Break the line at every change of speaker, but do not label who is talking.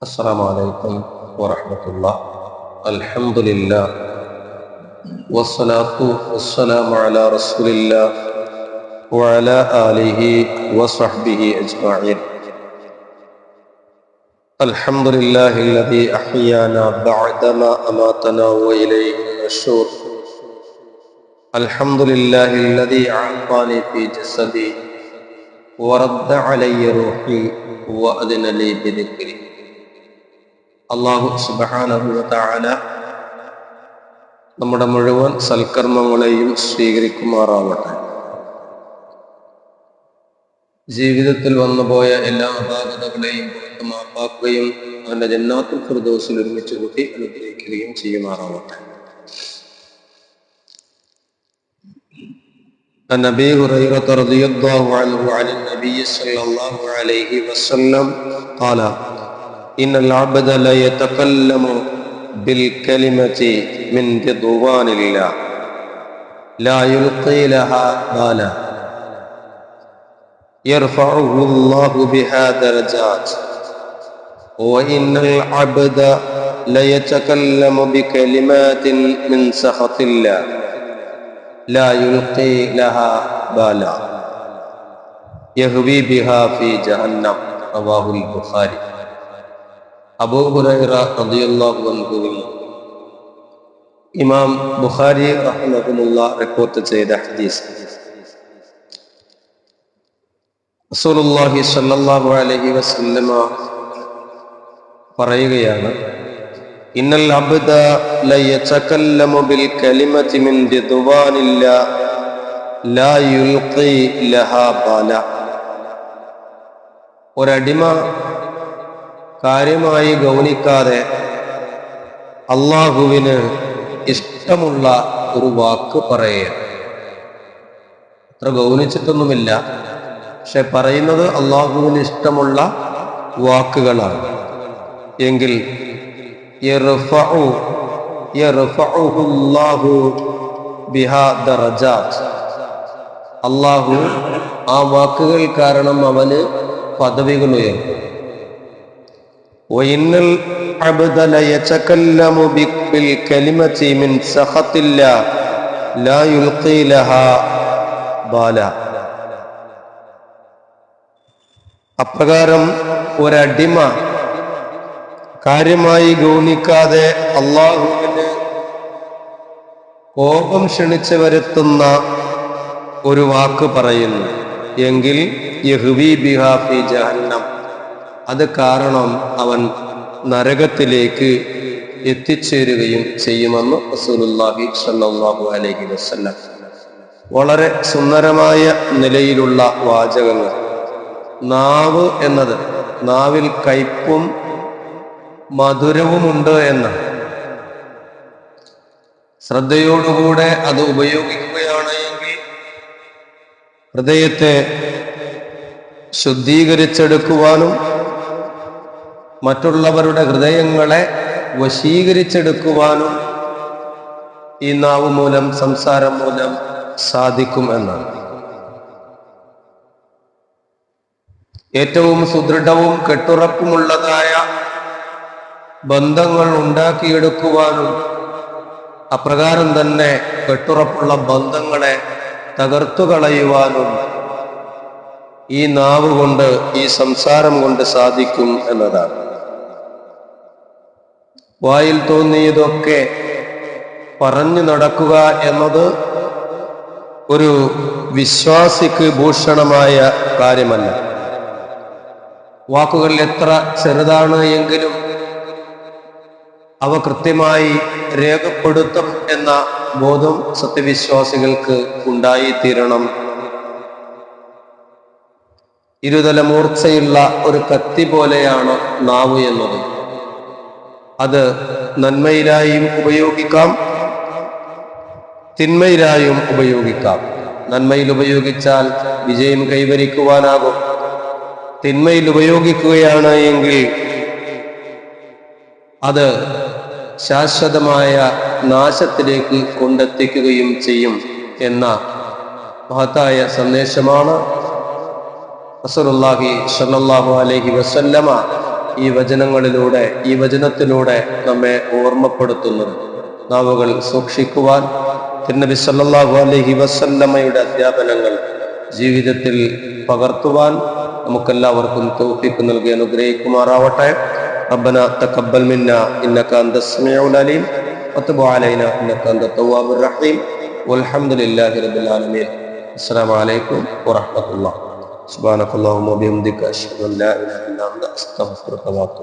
السلام عليكم ورحمة الله. الحمد لله والصلاة والسلام على رسول الله وعلى آله وصحبه أجمعين. الحمد لله الذي أحيانا بعدما أماتنا وإليه النشور. الحمد لله الذي أعطاني في جسدي ورد علي روحي وأذن لي بذكري. അല്ലാഹു സുബ്ഹാനഹു വ തആല നമ്മുടെ മുഴുവൻ സൽക്കർമ്മങ്ങളെയും സ്വീകരിക്കുമാറാവട്ടെ. ജീവിതത്തിൽ വന്നുപോയ എല്ലാ അപാകതകളെയും പുറത്ത് മാപ്പാക്കുകയും അവന്റെ ജന്നാത്തുൽ ഫിർദൗസിൽ ഒരുമിച്ച് കൂട്ടി അനുഗ്രഹിക്കുകയും ചെയ്യുമാറാവട്ടെ. عن أبي هريرة رضي الله عنه عن النبي صلى الله عليه وسلم قال: إن العبد لا يتكلم بالكلمة من رضوان الله لا يلقي لها بالا يرفعه الله بها درجات وإن العبد لا يتكلم بكلمات من سخط الله لا يلقي لها بالا يهوي بها في جهنم. رواه البخاري. അബൂ ഹുറൈറ റളിയല്ലാഹു അൻഹു ഇമാം ബുഖാരി റഹിമഹുല്ലാഹ് റിപ്പോർട്ട് ചെയ്ത ഹദീസ്. റസൂലുള്ളാഹി സ്വല്ലല്ലാഹു അലൈഹി വസല്ലമ പറയുകയാണ്: ഇന്നൽ അബ്ദ ലയതകല്ലമു ബിൽ കലിമതി മിൻ റിദ്വാനില്ലാഹി ലാ യുൽഖി ലഹാ ബാല. ഒരടിമ കാര്യമായി ഗൗനിക്കാതെ അള്ളാഹുവിന് ഇഷ്ടമുള്ള ഒരു വാക്ക് പറയുക. അത്ര ഗൗനിച്ചിട്ടൊന്നുമില്ല, പക്ഷെ പറയുന്നത് അള്ളാഹുവിന് ഇഷ്ടമുള്ള വാക്കുകളാണ് എങ്കിൽ അള്ളാഹു ആ വാക്കുകൾ കാരണം അവന് പദവികൾ ഉയർത്തും. وإن العبد ليتكلم بالكلمة من سخط الله لا يلقي لها بالا. അപ്രകാരം ഒരടിമ കാര്യമായി ഗൗനിക്കാതെ അള്ളാഹുവിന് കോപം ക്ഷണിച്ചു വരുത്തുന്ന ഒരു വാക്ക് പറയുന്നു എങ്കിൽ യഹ്വി ബിഹാ ഫി ജഹന്നം, അത് കാരണം അവൻ നരകത്തിലേക്ക് എത്തിച്ചേരുകയും ചെയ്യുമെന്ന് റസൂലുള്ളാഹി സ്വല്ലല്ലാഹു അലൈഹി വസല്ലം. വളരെ സുന്ദരമായ നിലയിലുള്ള വാചകങ്ങൾ. നാവ് എന്നത്, നാവിൽ കയ്പും മധുരവുമുണ്ട് എന്ന് ശ്രദ്ധയോടുകൂടെ അത് ഉപയോഗിക്കുകയാണ് എങ്കിൽ ഹൃദയത്തെ ശുദ്ധീകരിച്ചെടുക്കുവാനും മറ്റുള്ളവരുടെ ഹൃദയങ്ങളെ വശീകരിച്ചെടുക്കുവാനും ഈ നാവ് മൂലം, സംസാരം മൂലം സാധിക്കും എന്നാണ്. ഏറ്റവും സുദൃഢവും കെട്ടുറപ്പുമുള്ളതായ ബന്ധങ്ങൾ ഉണ്ടാക്കിയെടുക്കുവാനും അപ്രകാരം തന്നെ കെട്ടുറപ്പുള്ള ബന്ധങ്ങളെ തകർത്തു കളയുവാനും ഈ നാവ് കൊണ്ട്, ഈ സംസാരം കൊണ്ട് സാധിക്കും എന്നതാണ്. വായിൽ തോന്നിയതൊക്കെ പറഞ്ഞു നടക്കുക എന്നത് ഒരു വിശ്വാസിക്ക് ഭൂഷണമായ കാര്യമല്ല. വാക്കുകൾ എത്ര ചെറുതാണ് എങ്കിലും അവ കൃത്യമായി രേഖപ്പെടുത്തും എന്ന ബോധം സത്യവിശ്വാസികൾക്ക് ഉണ്ടായിത്തീരണം. ഇരുതല മൂർച്ചയുള്ള ഒരു കത്തി പോലെയാണ് നാവ് എന്നത്. അത് നന്മയിലായും ഉപയോഗിക്കാം, തിന്മയിലായും ഉപയോഗിക്കാം. നന്മയിൽ ഉപയോഗിച്ചാൽ വിജയം കൈവരിക്കുവാനാകും. തിന്മയിൽ ഉപയോഗിക്കുകയാണ് എങ്കിൽ അത് ശാശ്വതമായ നാശത്തിലേക്ക് കൊണ്ടെത്തിക്കുകയും ചെയ്യും എന്ന മഹത്തായ സന്ദേശമാണ് റസൂലുള്ളാഹി സ്വല്ലല്ലാഹു അലൈഹി വസല്ലമ ഈ വചനങ്ങളിലൂടെ, ഈ വചനത്തിലൂടെ നമ്മെ ഓർമ്മപ്പെടുത്തുന്നത്. നാവുകൾ സൂക്ഷിക്കുവാൻ, തിരുനബി സല്ലല്ലാഹു അലൈഹി വസല്ലമയുടെ അധ്യാപനങ്ങൾ ജീവിതത്തിൽ പകർത്തുവാൻ നമുക്കെല്ലാവർക്കും തൗഫീഖ് നൽകി അനുഗ്രഹിക്കുമാറാവട്ടെ. റബ്ബനാ തഖബ്ബൽ മിന്നാ ഇന്നക അന്തസ് സമീഉൽ അലീം വതുബ് അലൈനാ ഇന്നക അന്തത് തവ്വാബുർ റഹീം വൽഹംദുലില്ലാഹി റബ്ബിൽ ആലമീൻ. അസ്സലാമു അലൈക്കും വറഹ്മത്തുള്ളാഹി. സുബ്ഹാനകല്ലാഹുമ്മ വബിഹംദിക അശ്ഹദു അൻ ലാ ഇലാഹ ഇല്ലാ അൻത അസ്തഗ്ഫിറുക വ അത്തൂബു